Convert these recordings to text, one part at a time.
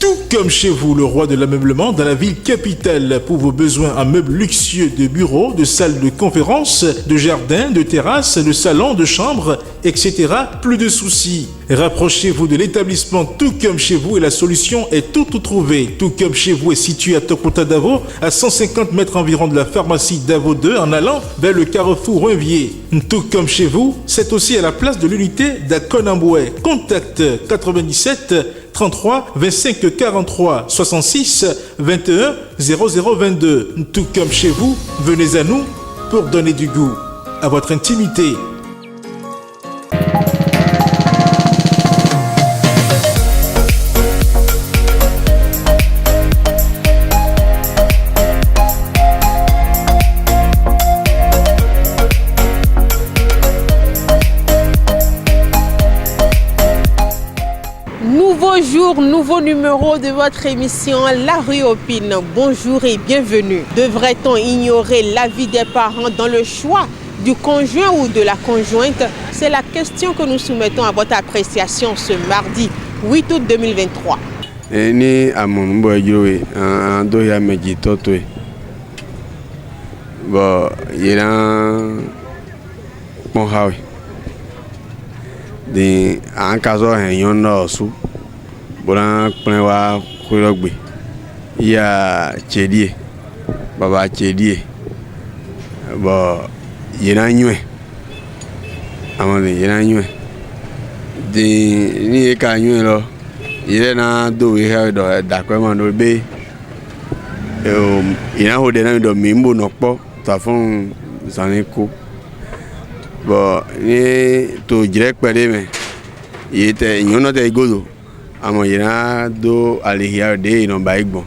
Tout comme chez vous, le roi de l'ameublement dans la ville capitale. Pour vos besoins en meubles luxueux de bureaux, de salles de conférences, de jardins, de terrasses, de salons, de chambres, etc. Plus de soucis. Rapprochez-vous de l'établissement Tout comme chez vous et la solution est toute trouvée. Tout comme chez vous est situé à Tokota Davo, à 150 mètres environ de la pharmacie Davo 2 en allant vers le carrefour Renvier. Tout comme chez vous, c'est aussi à la place de l'unité d'Akonamboué. Contact 97 33 25 43 66 21 0022. Tout comme chez vous, venez à nous pour donner du goût à votre intimité. Nouveau numéro de votre émission La Rue aux Pines. Bonjour et bienvenue. Devrait-on ignorer l'avis des parents dans le choix du conjoint ou de la conjointe? C'est la question que nous soumettons à votre appréciation ce mardi 8 août 2023. Ni amon boy jowe ando ya meji totwe. Bo yena bon hawe. De an kazo hen yondo su. Bolan plein wa khulogbe. Ya chedie. Baba chedie. Bo yena nywe. Amone yena nywe. De ni ka nywe lo. Il est dans le d'accord de B. Il y a un peu de mimbo non pas. Ça fait ça n'est quoi. Bon, il tout direct par les mains. Il était il y en a des godos. À mon il y a do aller de non baik bon.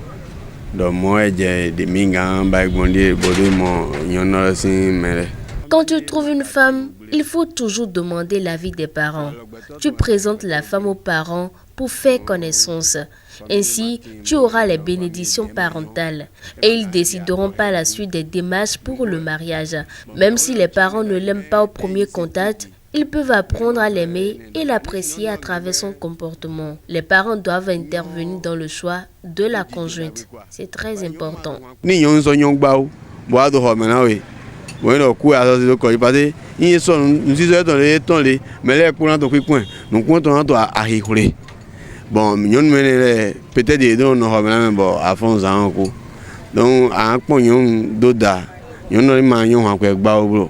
Donc moi j'ai des mingas baik bon de body mon il y en a aussi mais. Quand tu trouves une femme, il faut toujours demander l'avis des parents. Tu présentes la femme aux parents pour faire connaissance. Ainsi, tu auras les bénédictions parentales et ils décideront par la suite des démarches pour le mariage. Même si les parents ne l'aiment pas au premier contact, ils peuvent apprendre à l'aimer et l'apprécier à travers son comportement. Les parents doivent intervenir dans le choix de la conjointe. C'est très important. Bueno, quoi, ça c'est quoi? Parce que ils sont, nous disons dans les, mais les courants de coin, nous comptons à rigoler. Bon, nous menons peut-être des dons, nous revenons bon à fond en cours. Donc, à un point, nous doda, nous n'avons pas eu un peu de baoublo.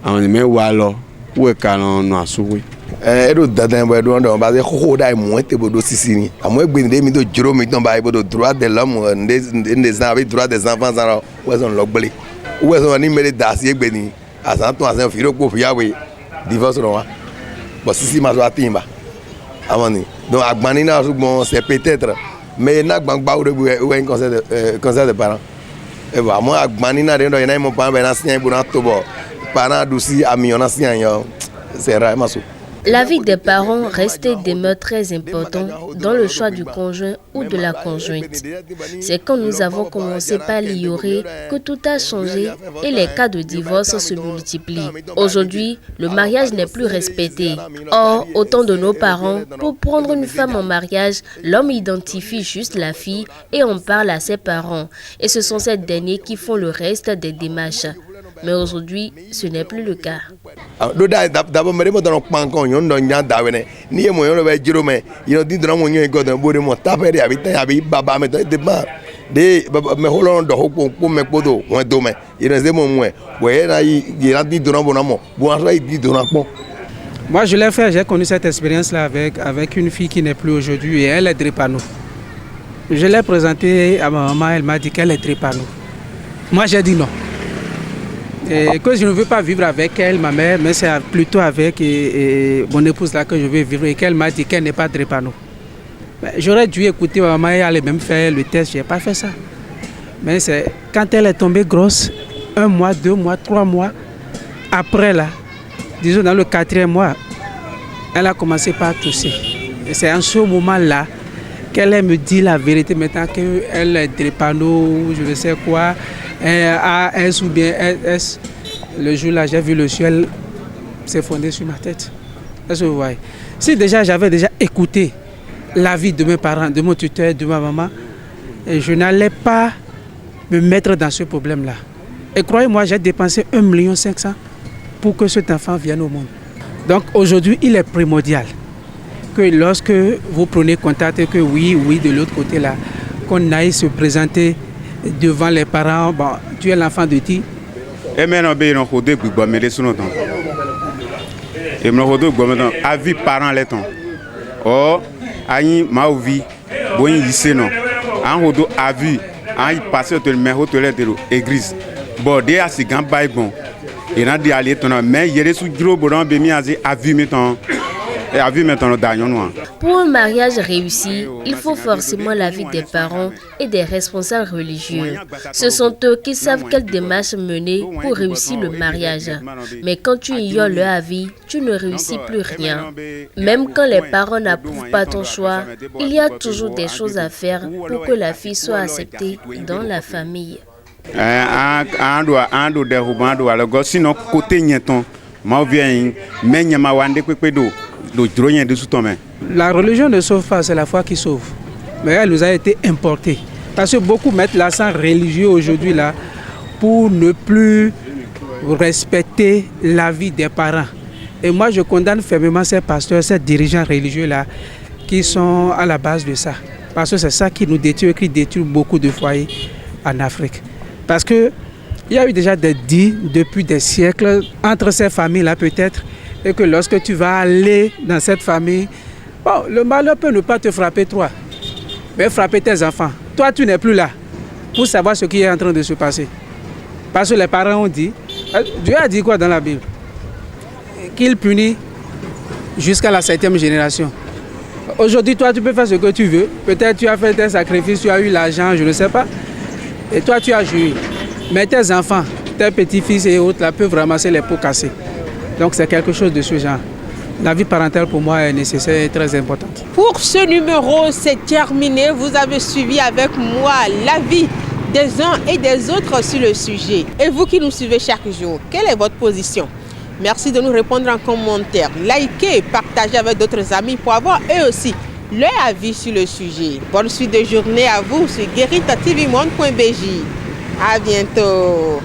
On est même wallo, où est qu'on nous a souffert. Edo dadan ba do ndo ba ze kho dai mo te bodo sisini amo gbe nde mi do jiro mi ton ba bodo droit de l'homme nde avec droit des enfants ça ouais son logbele ouais son ni mele dasi gbe ni asanto asan firo ko fiawe divorce no wa bo sisi ma zo atimba amani donc agbani na bon c'est peut-être mais na gbangba ou un conseil de parents et ba mo agbani na de ndo ina mo pa ba na sian bu na to bo parents douci ami on a sian yo c'est rare maso. L'avis des parents reste et demeure très important dans le choix du conjoint ou de la conjointe. C'est quand nous avons commencé par l'ignorer que tout a changé et les cas de divorce se multiplient. Aujourd'hui, le mariage n'est plus respecté. Or, au temps de nos parents, pour prendre une femme en mariage, l'homme identifie juste la fille et en parle à ses parents. Et ce sont ces derniers qui font le reste des démarches. Mais aujourd'hui, ce n'est plus le cas. Moi, je l'ai fait, j'ai connu cette expérience-là avec une fille qui n'est plus aujourd'hui et elle est drépano. Je l'ai présentée à ma maman, elle m'a dit qu'elle est drépano. Moi, j'ai dit non. Et que je ne veux pas vivre avec elle, ma mère, mais c'est plutôt avec mon épouse là que je veux vivre et qu'elle m'a dit qu'elle n'est pas drépano. J'aurais dû écouter ma maman et aller même faire le test, je n'ai pas fait ça. Mais c'est quand elle est tombée grosse, 1 mois, 2 mois, 3 mois, après là, disons dans le 4e mois, elle a commencé par tousser. Et c'est en ce moment-là qu'elle me dit la vérité maintenant qu'elle est drépano, je ne sais quoi. AS ou bien S, le jour-là, j'ai vu le ciel s'effondrer sur ma tête. Est-ce que vous voyez? Si déjà j'avais déjà écouté l'avis de mes parents, de mon tuteur, de ma maman, et je n'allais pas me mettre dans ce problème-là. Et croyez-moi, j'ai dépensé 1 500 000 pour que cet enfant vienne au monde. Donc aujourd'hui, il est primordial que lorsque vous prenez contact et que oui, de l'autre côté là, qu'on aille se présenter devant les parents, bon, tu es l'enfant de qui? Et maintenant, et maintenant, avis parents les temps. Oh, aïe, ma vie, bon, il sait non. En hodo avis, aïe, passer au mais hôtel de l'église. Bon, dès à ce grand bail bon. Et là, d'aller ton mais il y a des sous-gros bonhommes bémis à vue maintenant. Pour un mariage réussi, il faut forcément l'avis des parents et des responsables religieux. Ce sont eux qui savent quelle démarche mener pour réussir le mariage. Mais quand tu ignores leur avis, tu ne réussis plus rien. Même quand les parents n'approuvent pas ton choix, il y a toujours des choses à faire pour que la fille soit acceptée dans la famille. Sinon, côté Nieton, la religion ne sauve pas, c'est la foi qui sauve. Mais elle nous a été importée. Parce que beaucoup mettent l'accent religieux aujourd'hui là pour ne plus respecter l'avis des parents. Et moi, je condamne fermement ces pasteurs, ces dirigeants religieux là qui sont à la base de ça. Parce que c'est ça qui nous détruit, qui détruit beaucoup de foyers en Afrique. Parce que il y a eu déjà des dits depuis des siècles entre ces familles-là peut-être, et que lorsque tu vas aller dans cette famille, bon, le malheur peut ne pas te frapper toi, mais frapper tes enfants. Toi, tu n'es plus là pour savoir ce qui est en train de se passer. Parce que les parents ont dit, Dieu a dit quoi dans la Bible? Qu'il punit jusqu'à la 7e génération. Aujourd'hui, toi, tu peux faire ce que tu veux. Peut-être tu as fait tes sacrifices, tu as eu l'argent, je ne sais pas. Et toi, tu as joué. Mais tes enfants, tes petits-fils et autres, là, peuvent ramasser les pots cassés. Donc c'est quelque chose de ce genre. La vie parentale pour moi est nécessaire et très importante. Pour ce numéro, c'est terminé. Vous avez suivi avec moi l'avis des uns et des autres sur le sujet. Et vous qui nous suivez chaque jour, quelle est votre position? Merci de nous répondre en commentaire. Likez et partagez avec d'autres amis pour avoir eux aussi leur avis sur le sujet. Bonne suite de journée à vous sur gueritatvmonde.bj. À bientôt.